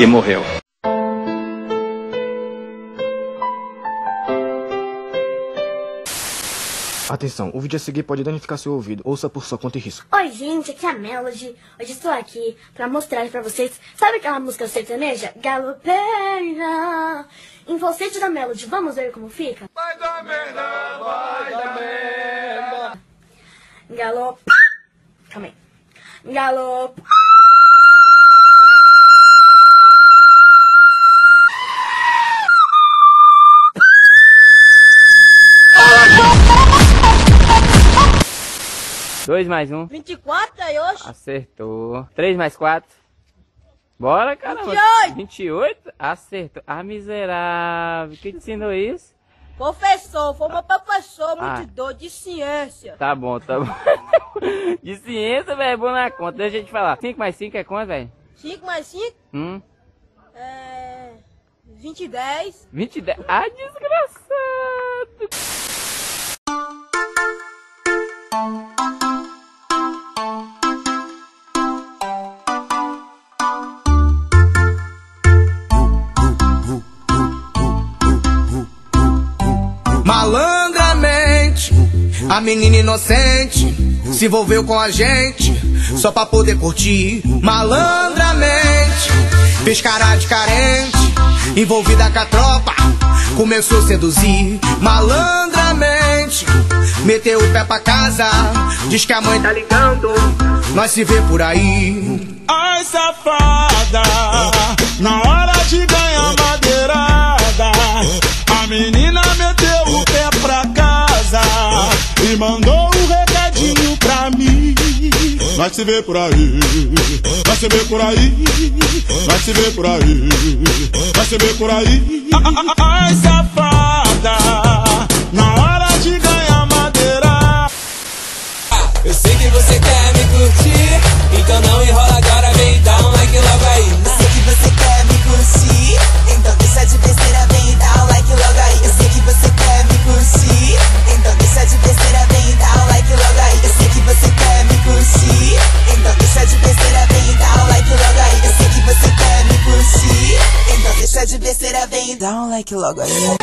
e morreu. Atenção, o vídeo a seguir pode danificar seu ouvido. Ouça por sua conta e risco. Oi, gente, aqui é a Melody. Hoje estou aqui pra mostrar pra vocês. Sabe aquela música sertaneja? Galopeira. Em falsete da Melody. Vamos ver como fica? Vai dar merda, vai dar merda. Galope. Calma aí. Galope. Dois mais um. 24 aí hoje. Acertou. 3 mais 4. Bora, caramba. 28. 28? Acertou. Ah, miserável. Quem te ensinou isso? Professor, foi meu professor, muito doido, de ciência. Tá bom, tá bom. De ciência, velho, é bom na conta. Deixa eu te falar. 5 mais 5 é quanto, velho? 5 mais 5? 20 e 10. 20 e 10. Ah, desgraçado. Malandramente, a menina inocente se envolveu com a gente só pra poder curtir. Malandramente, fez cara de carente, envolvida com a tropa, começou a seduzir. Malandramente, meteu o pé pra casa, diz que a mãe tá ligando, nós se vê por aí. Ai, safada, na hora de ganhar madeirada, a menina meteu o pé pra casa e mandou um recadinho pra mim. Vai se ver por aí, vai se ver por aí, vai se ver por aí, vai se ver por aí. Ai, safada, na hora de ganhar madeira. Eu sei que você quer me curtir, então não enrola agora, vem dar um like logo aí. Eu sei que você quer me curtir, então deixa de besteira, vem dar um like logo aí. Eu sei que você quer me curtir, então deixa de besteira, vem dar um like logo aí. Eu sei que você quer me curtir, então deixa de besteira, vem dar um like logo aí. Eu sei que você quer me curtir, então deixa de besteira, vem dar um like logo aí.